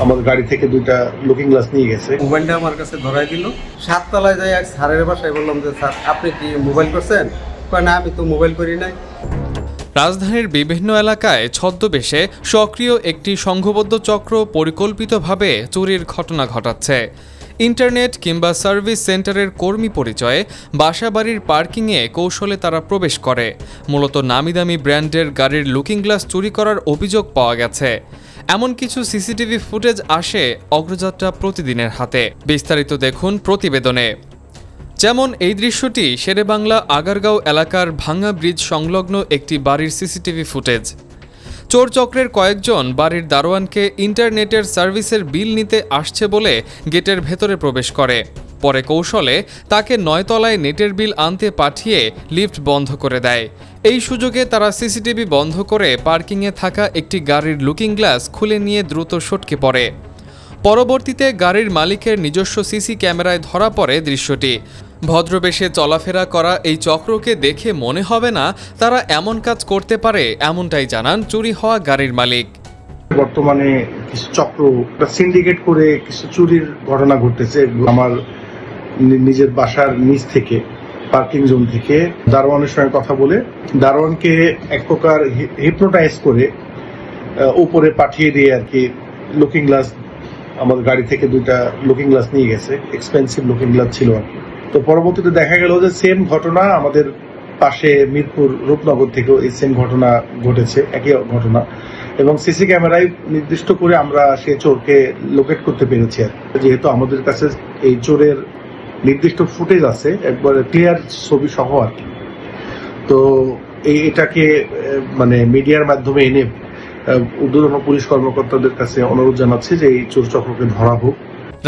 আমার গাড়ি থেকে দুইটা লুকিং গ্লাস নিয়ে গেছে। মোবাইলটা আমার কাছে ধরাই দিল। 7 তলায় যাই এক স্যারের বাসায় বললাম যে স্যার আপনি কি মোবাইল করছেন? কয় না, আমি তো মোবাইল করি নাই। রাজধানীর বিভিন্ন এলাকায় ছদ্মবেশে সক্রিয় একটি সংঘবদ্ধ চক্র পরিকল্পিতভাবে চুরির ঘটনা ঘটাচ্ছে। ইন্টারনেট কিংবা সার্ভিস সেন্টারের কর্মী পরিচয়ে বাসাবাড়ির পার্কিংয়ে কৌশলে তারা প্রবেশ করে। মূলত নামিদামি ব্র্যান্ডের গাড়ির লুকিং গ্লাস চুরি করার অভিযোগ পাওয়া গেছে। এমন কিছু সিসিটিভি ফুটেজ আসে অগ্রযাত্রা প্রতিদিনের হাতে। বিস্তারিত দেখুন প্রতিবেদনে। যেমন এই দৃশ্যটি শেরেবাংলা আগারগাঁও এলাকার ভাঙা ব্রিজ সংলগ্ন একটি বাড়ির সিসিটিভি ফুটেজ। চোর চক্রের কয়েকজন বাড়ির দারোয়ানকে ইন্টারনেটের সার্ভিসের বিল নিতে আসছে বলে গেটের ভেতরে প্রবেশ করে। পরে কৌশলে তাকে 9 তলায় নেটের বিল আনতে পাঠিয়ে লিফট বন্ধ করে দেয়। এই সুযোগে তারা সিসিটিভি বন্ধ করে পার্কিংয়ে থাকা একটি গাড়ির লুকিং গ্লাস খুলে নিয়ে দ্রুত সটকে পড়ে। পরবর্তীতে গাড়ির মালিকের নিজস্ব সিসি ক্যামেরায় ধরা পড়ে দৃশ্যটি। ভদ্রবেশে চলাফেরা করা এই চক্রকে দেখে মনে হবে না তারা এমন কাজ করতে পারে, এমনটাই জানান চুরি হওয়া গাড়ির মালিক। বর্তমানে কিছু চক্র সিন্ডিকেট করে কিছু চুরির ঘটনা ঘটতেছে। আমার নিজের বাসার নিচ থেকে পার্কিং জোন থেকে দারোয়ানের সঙ্গে কথা বলে দারোয়ানকে এক প্রকার হিপনোটাইজ করে উপরে পাঠিয়ে দিয়ে আর কি লুকিং গ্লাস, আমার গাড়ি থেকে দুইটা লুকিং গ্লাস নিয়ে গেছে। এক্সপেন্সিভ লুকিং গ্লাস ছিল আর কি। তো পরবর্তীতে দেখা গেল যে সেম ঘটনা আমাদের পাশে মিরপুর রূপনগর থেকেও এই সেম ঘটনা ঘটেছে, একই ঘটনা। এবং সিসি ক্যামেরায় নির্দিষ্ট করে আমরা সেই চোরকে লোকেট করতে পেরেছি। যেহেতু আমাদের কাছে এই চোরের নির্দিষ্ট ফুটেজ আছে, একবারে ক্লিয়ার ছবি সহ আর কি। তো এটাকে মানে মিডিয়ার মাধ্যমে এনে ঊর্ধ্বতন পুলিশ কর্মকর্তাদের কাছে অনুরোধ জানাচ্ছে যে এই চোর চক্রকে ধরা হোক।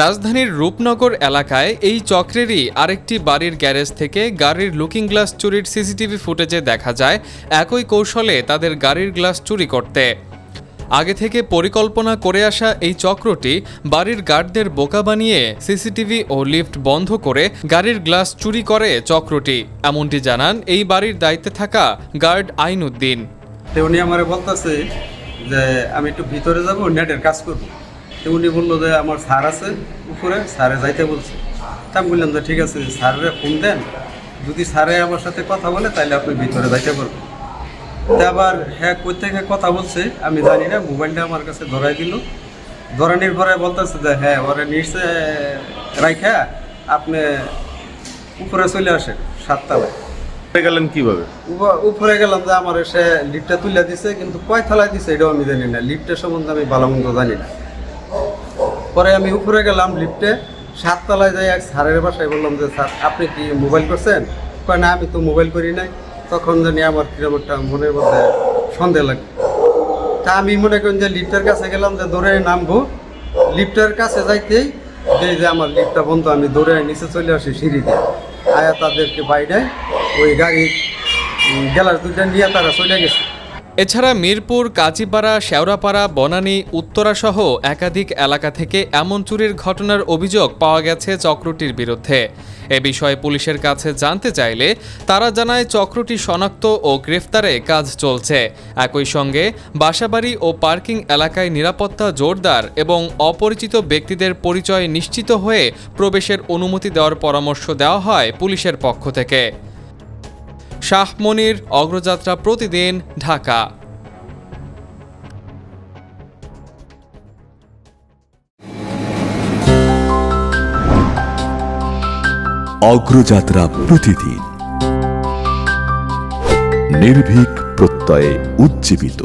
রাজধানীর রূপনগর এলাকায় এই চক্রেরই আরেকটি বাড়ির গ্যারেজ থেকে গাড়ির লুকিং গ্লাস চুরির সিসিটিভি ফুটেজে দেখা যায় একই কৌশলে তাদের গাড়ির গ্লাস চুরি করতে। আগে থেকে পরিকল্পনা করে আসা এই চক্রটি বাড়ির গার্ডদের বোকা বানিয়ে সিসিটিভি ও লিফট বন্ধ করে গাড়ির গ্লাস চুরি করে চক্রটি, এমনটি জানান এই বাড়ির দায়িত্বে থাকা গার্ড আইনউদ্দিন। উনি আমারে বলতেছে যে আমি একটু ভিতরে যাব, নেটের কাজ করবো। তো উনি বললো যে আমার স্যার আছে উপরে, স্যারে যাইতে বলছে। তা আমি বললাম যে ঠিক আছে, স্যারের ফোন দেন, যদি স্যারে আমার সাথে কথা বলে তাহলে আপনি ভিতরে যাইতে পারবেন। তা আবার হ্যাঁ কই থেকে কথা বলছে আমি জানি না। মোবাইলটা আমার কাছে ধরাই দিল। ধরানির পরে বলতেছে যে হ্যাঁ ওরা নিচে রাইখা আপনি উপরে চলে আসেন 7 তলায়। গেলেন কিভাবে? উপরে গেলাম যে আমার এসে লিফটটা তুলে দিছে, কিন্তু কয় তলায় দিছে এটাও আমি জানি না। লিফটের সম্বন্ধে আমি ভালো মন্দ জানি না। পরে আমি উপরে গেলাম লিফটে, 7 তলায় যাই এক স্যারের বাসায় বললাম যে স্যার আপনি কি মোবাইল করছেন? কয় না, আমি তো মোবাইল করি নাই। তখন জানি আমার কিরকম একটা মনের মধ্যে সন্দেহ লাগে। তা আমি মনে করেন যে লিফটের কাছে গেলাম, যে দৌড়ে নামবো। লিফটের কাছে যাইতেই যে আমার লিফটটা বন্ধ, আমি দৌড়ে নিচে চলে আসি সিঁড়ি দিয়ে। আয়া তাদেরকে বাইরে ওই গাড়ির গ্লাস দুইটা নিয়ে তারা চলে গেছে। এছাড়া মিরপুর, কাজীপাড়া, শেওড়াপাড়া, বনানী, উত্তরাসহ একাধিক এলাকা থেকে এমন চুরির ঘটনার অভিযোগ পাওয়া গেছে চক্রটির বিরুদ্ধে। এ বিষয়ে পুলিশের কাছে জানতে চাইলে তারা জানায় চক্রটি শনাক্ত ও গ্রেফতারে কাজ চলছে। একই সঙ্গে বাসাবাড়ি ও পার্কিং এলাকায় নিরাপত্তা জোরদার এবং অপরিচিত ব্যক্তিদের পরিচয় নিশ্চিত হয়ে প্রবেশের অনুমতি দেওয়ার পরামর্শ দেওয়া হয় পুলিশের পক্ষ থেকে। শাহ মনির, অগ্রযাত্রা প্রতিদিন, ঢাকা। অগ্রযাত্রা প্রতিদিন, নির্ভীক প্রত্যয়ে উজ্জীবিত।